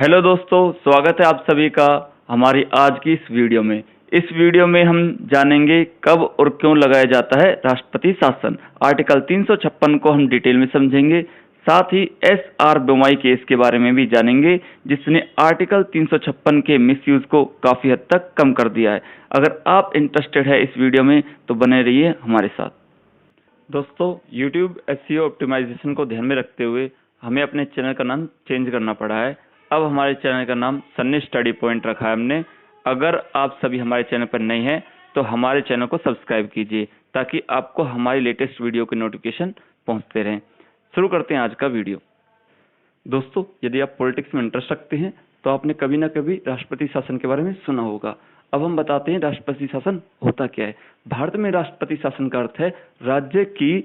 Hello दोस्तों, स्वागत है आप सभी का हमारी आज की इस वीडियो में। इस वीडियो में हम जानेंगे कब और क्यों लगाया जाता है राष्ट्रपति शासन। आर्टिकल 356 को हम डिटेल में समझेंगे। साथ ही SR बोमई केस के बारे में भी जानेंगे, जिसने आर्टिकल 356 के मिसयूज को काफ़ी हद तक कम कर दिया है। अगर आप इंटरेस्टेड है इस वीडियो में तो बने रहिए हमारे साथ। दोस्तों, YouTube SEO ऑप्टिमाइजेशन को ध्यान में रखते हुए हमें अपने चैनल का नाम चेंज करना पड़ा है। अब हमारे चैनल का नाम सन्नी स्टडी पॉइंट रखा है हमने। अगर आप सभी हमारे चैनल पर नए हैं तो हमारे चैनल को सब्सक्राइब कीजिए ताकि आपको हमारी लेटेस्ट वीडियो की नोटिफिकेशन पहुंचते रहें। शुरू करते हैं आज का वीडियो। दोस्तों, यदि आप पॉलिटिक्स में इंटरेस्ट रखते हैं तो आपने कभी ना कभी राष्ट्रपति शासन के बारे में सुना होगा। अब हम बताते हैं राष्ट्रपति शासन होता क्या है। भारत में राष्ट्रपति शासन का अर्थ है राज्य की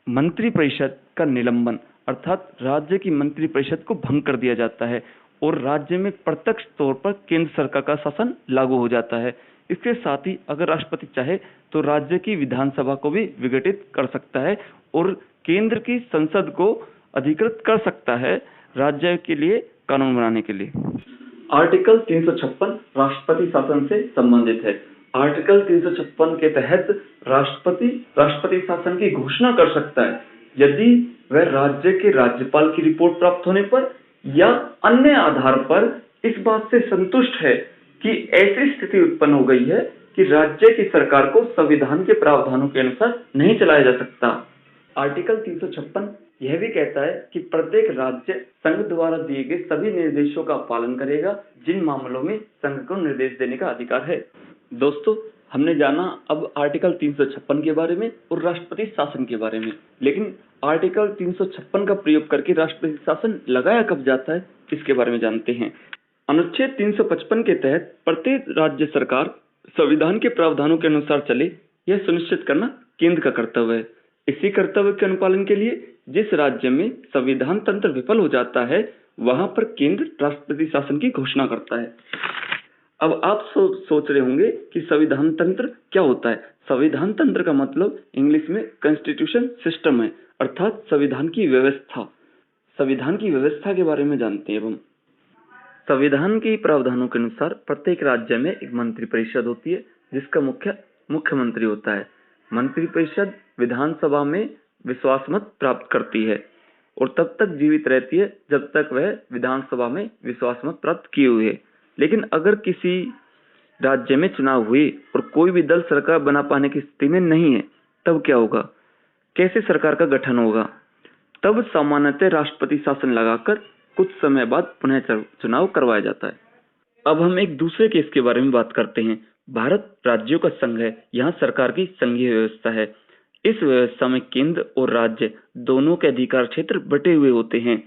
मंत्रिपरिषद का निलंबन, अर्थात राज्य की मंत्रिपरिषद को भंग कर दिया जाता है और राज्य में प्रत्यक्ष तौर पर केंद्र सरकार का शासन लागू हो जाता है। इसके साथ ही अगर राष्ट्रपति चाहे तो राज्य की विधानसभा को भी विघटित कर सकता है और केंद्र की संसद को अधिकृत कर सकता है राज्य के लिए कानून बनाने के लिए। आर्टिकल 356 राष्ट्रपति शासन से संबंधित है। आर्टिकल 356 के तहत राष्ट्रपति शासन की घोषणा कर सकता है यदि वह राज्य के राज्यपाल की रिपोर्ट प्राप्त होने पर या अन्य आधार पर इस बात से संतुष्ट है कि ऐसी स्थिति उत्पन्न हो गई है कि राज्य की सरकार को संविधान के प्रावधानों के अनुसार नहीं चलाया जा सकता। आर्टिकल 356 यह भी कहता है कि प्रत्येक राज्य संघ द्वारा दिए गए सभी निर्देशों का पालन करेगा जिन मामलों में संघ को निर्देश देने का अधिकार है। दोस्तों, हमने जाना अब आर्टिकल 356 के बारे में और राष्ट्रपति शासन के बारे में, लेकिन आर्टिकल 356 का प्रयोग करके राष्ट्रपति शासन लगाया कब जाता है इसके बारे में जानते हैं। अनुच्छेद 355 के तहत प्रत्येक राज्य सरकार संविधान के प्रावधानों के अनुसार चले यह सुनिश्चित करना केंद्र का कर्तव्य है। इसी कर्तव्य के अनुपालन के लिए जिस राज्य में संविधान तंत्र विफल हो जाता है वहां पर केंद्र राष्ट्रपति शासन की घोषणा करता है। अब आप सोच रहे होंगे कि संविधान तंत्र क्या होता है। संविधान तंत्र का मतलब इंग्लिश में कॉन्स्टिट्यूशन सिस्टम है, अर्थात संविधान की व्यवस्था। संविधान की व्यवस्था के बारे में जानते हैं हम। संविधान के प्रावधानों के अनुसार प्रत्येक राज्य में एक मंत्रिपरिषद होती है जिसका मुख्यमंत्री होता है। मंत्रिपरिषद विधानसभा में विश्वास मत प्राप्त करती है और तब तक जीवित रहती है जब तक वह विधानसभा में विश्वास मत प्राप्त किए हुए है। लेकिन अगर किसी राज्य में चुनाव हुए और कोई भी दल सरकार बना पाने की स्थिति में नहीं है तब क्या होगा, कैसे सरकार का गठन होगा? तब सामान्यतः राष्ट्रपति शासन लगाकर कुछ समय बाद पुनः चुनाव करवाया जाता है। अब हम एक दूसरे केस के बारे में बात करते हैं। भारत राज्यों का संघ है, यहाँ सरकार की संघीय व्यवस्था है। इस व्यवस्था में केंद्र और राज्य दोनों के अधिकार क्षेत्र बटे हुए होते हैं।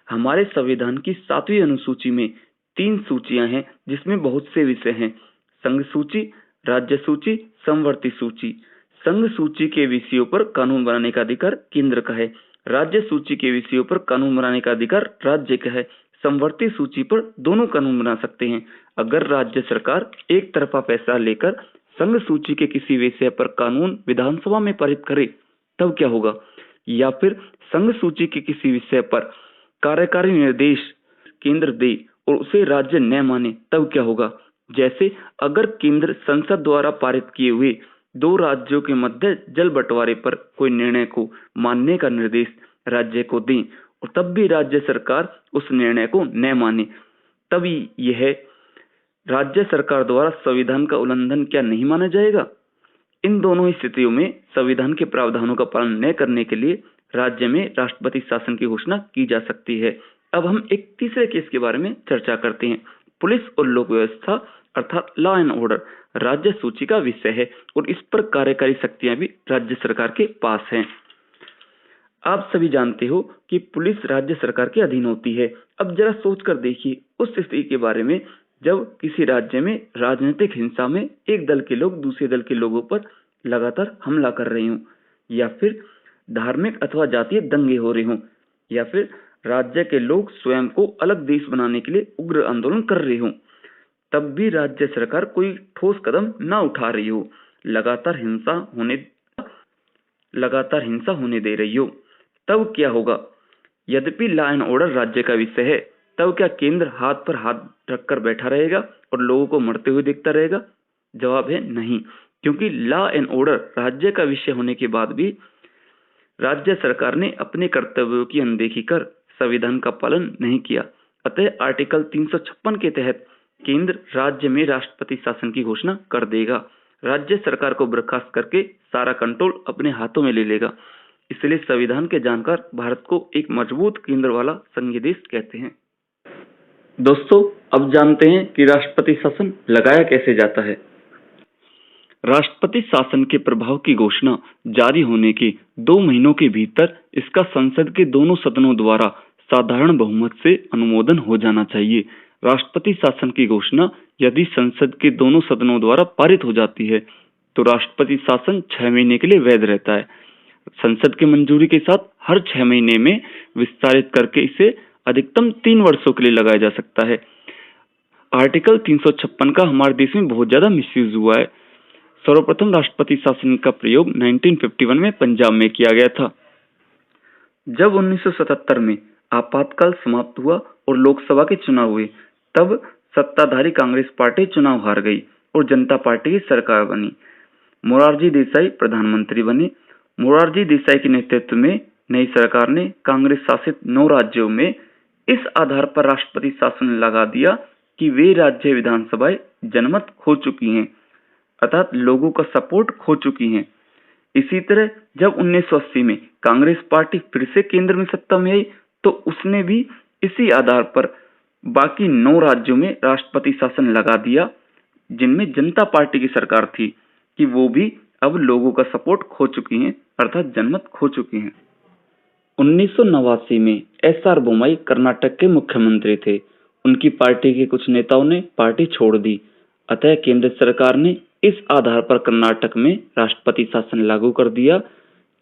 हमारे संविधान की 7वीं अनुसूची में 3 सूचियां हैं जिसमें बहुत से विषय हैं। संघ सूची, राज्य सूची, समवर्ती सूची। संघ सूची के विषयों पर कानून बनाने का अधिकार केंद्र का है। राज्य सूची के विषयों पर कानून बनाने का अधिकार राज्य का है। समवर्ती सूची पर दोनों कानून बना सकते हैं। अगर राज्य सरकार एक तरफा फैसला लेकर संघ सूची के किसी विषय पर कानून विधानसभा में पारित करे तब क्या होगा, या फिर संघ सूची के किसी विषय पर कार्यकारी निर्देश केंद्र दे और उसे राज्य न माने तब क्या होगा। जैसे अगर केंद्र संसद द्वारा पारित किए हुए 2 राज्यों के मध्य जल बंटवारे पर कोई निर्णय को मानने का निर्देश राज्य को दें और तब भी राज्य सरकार उस निर्णय को न माने, तभी यह राज्य सरकार द्वारा संविधान का उल्लंघन क्या नहीं माना जाएगा? इन दोनों स्थितियों में संविधान के प्रावधानों का पालन न करने के लिए राज्य में राष्ट्रपति शासन की घोषणा की जा सकती है। अब हम एक तीसरे केस के बारे में चर्चा करते हैं। पुलिस और लोक व्यवस्था अर्थात लॉ एंड ऑर्डर राज्य सूची का विषय है और इस पर कार्यकारी शक्तियां भी राज्य सरकार के पास हैं। आप सभी जानते हो कि पुलिस राज्य सरकार के अधीन होती है। अब जरा सोच कर देखिए उस स्थिति के बारे में जब किसी राज्य में राजनीतिक हिंसा में एक दल के लोग दूसरे दल के लोगों पर लगातार हमला कर रहे हों, या फिर धार्मिक अथवा जातीय दंगे हो रहे हों, या फिर राज्य के लोग स्वयं को अलग देश बनाने के लिए उग्र आंदोलन कर रहे हों, तब भी राज्य सरकार कोई ठोस कदम ना उठा रही हो, लगातार हिंसा होने दे रही हो, तब क्या होगा? यद्यपि लॉ एंड ऑर्डर राज्य का विषय है तब क्या केंद्र हाथ पर हाथ रखकर बैठा रहेगा और लोगों को मरते हुए देखता रहेगा? जवाब है नहीं, क्योंकि लॉ एंड ऑर्डर राज्य का विषय होने के बाद भी राज्य सरकार ने अपने कर्तव्यों की अनदेखी कर संविधान का पालन नहीं किया। अतः आर्टिकल 356 के तहत केंद्र राज्य में राष्ट्रपति शासन की घोषणा कर देगा। राज्य सरकार को बर्खास्त करके सारा कंट्रोल अपने हाथों में ले लेगा। इसलिए संविधान के जानकार भारत को एक मजबूत केंद्र वाला संघीय देश कहते हैं। दोस्तों, अब जानते हैं कि राष्ट्रपति शासन लगाया कैसे जाता है। राष्ट्रपति शासन के प्रभाव की घोषणा जारी होने के 2 महीनों के भीतर इसका संसद के दोनों सदनों द्वारा साधारण बहुमत से अनुमोदन हो जाना चाहिए। राष्ट्रपति शासन की घोषणा यदि संसद के दोनों सदनों द्वारा पारित हो जाती है तो राष्ट्रपति शासन 6 महीने के लिए वैध रहता है। संसद की मंजूरी के साथ हर 6 महीने में विस्तारित करके इसे अधिकतम 3 वर्षों के लिए लगाया जा सकता है। आर्टिकल 356 का हमारे देश में बहुत ज्यादा मिसयूज हुआ है। सर्वप्रथम राष्ट्रपति शासन का प्रयोग 1951 में पंजाब में किया गया था। जब 1977 में आपातकाल समाप्त हुआ और लोकसभा के चुनाव हुए, तब सत्ताधारी कांग्रेस पार्टी चुनाव हार गई और जनता पार्टी की सरकार बनी। मोरारजी देसाई प्रधानमंत्री बने। मोरारजी देसाई के नेतृत्व में नई सरकार ने कांग्रेस शासित 9 राज्यों में इस आधार पर राष्ट्रपति शासन लगा दिया कि वे राज्य विधानसभाएं जनमत खो चुकी हैं, अर्थात लोगों का सपोर्ट खो चुकी हैं। इसी तरह जब 1980 में कांग्रेस पार्टी फिर से केंद्र में सत्ता में आई तो उसने भी इसी आधार पर बाकी 9 राज्यों में राष्ट्रपति शासन लगा दिया, जिनमें जनता पार्टी की सरकार थी, कि वो भी अब लोगों का सपोर्ट खो चुकी हैं, अर्थात जनमत खो चुकी हैं। 1989 में एस.आर. बोम्मई कर्नाटक के मुख्यमंत्री थे। उनकी पार्टी के कुछ नेताओं ने पार्टी छोड़ दी। अतः केंद्र सरकार ने इस आधार पर कर्नाटक में राष्ट्रपति शासन लागू कर दिया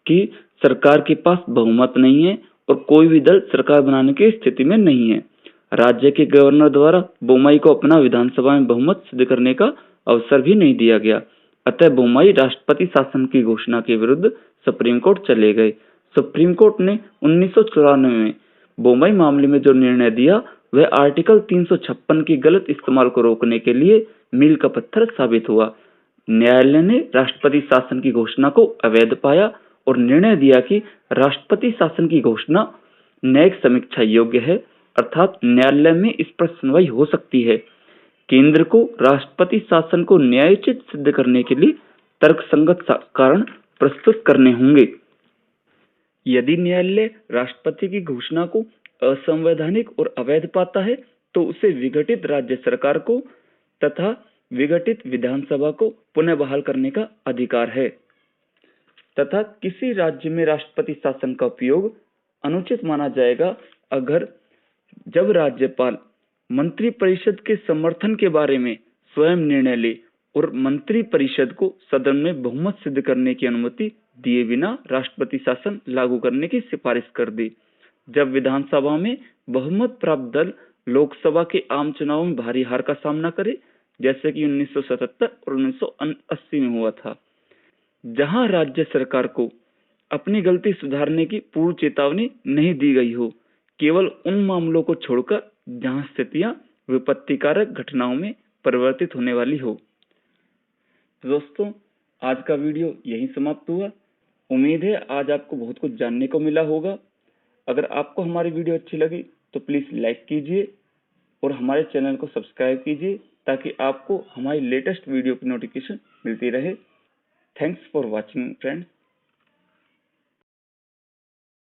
कि सरकार के पास बहुमत नहीं है और कोई भी दल सरकार बनाने की स्थिति में नहीं है। राज्य के गवर्नर द्वारा बोम्मई को अपना विधानसभा में बहुमत सिद्ध करने का अवसर भी नहीं दिया गया। अतः बोम्मई राष्ट्रपति शासन की घोषणा के विरुद्ध सुप्रीम कोर्ट चले गए। सुप्रीम कोर्ट ने 1994 में बोम्मई मामले में जो निर्णय दिया वह आर्टिकल 356 के गलत इस्तेमाल को रोकने के लिए मील का पत्थर साबित हुआ। न्यायालय ने राष्ट्रपति शासन की घोषणा को अवैध पाया और निर्णय दिया कि राष्ट्रपति शासन की घोषणा न्यायिक समीक्षा योग्य है, अर्थात न्यायालय में इस पर सुनवाई हो सकती है। केंद्र को राष्ट्रपति शासन को न्यायोचित सिद्ध करने के लिए तर्कसंगत कारण प्रस्तुत करने होंगे। यदि न्यायालय राष्ट्रपति की घोषणा को असंवैधानिक और अवैध पाता है तो उसे विघटित राज्य सरकार को तथा विघटित विधानसभा को पुनः बहाल करने का अधिकार है तथा किसी राज्य में राष्ट्रपति शासन का उपयोग अनुचित माना जाएगा अगर जब राज्यपाल मंत्री परिषद के समर्थन के बारे में स्वयं निर्णय ले और मंत्री परिषद को सदन में बहुमत सिद्ध करने की अनुमति दिए बिना राष्ट्रपति शासन लागू करने की सिफारिश कर दे। जब विधानसभा में बहुमत प्राप्त दल लोकसभा के आम चुनाव में भारी हार का सामना करे, जैसे कि 1977 और 1980 में हुआ था, जहां राज्य सरकार को अपनी गलती सुधारने की पूर्व चेतावनी नहीं दी गई हो, केवल उन मामलों को छोड़कर जहां स्थितियां विपत्तिकारक घटनाओं में परिवर्तित होने वाली हो। दोस्तों, आज का वीडियो यहीं समाप्त हुआ। उम्मीद है आज आपको बहुत कुछ जानने को मिला होगा। अगर आपको हमारी वीडियो अच्छी लगी तो प्लीज लाइक कीजिए और हमारे चैनल को सब्सक्राइब कीजिए ताकि आपको हमारी लेटेस्ट वीडियो की नोटिफिकेशन मिलती रहे। Thanks for watching friends.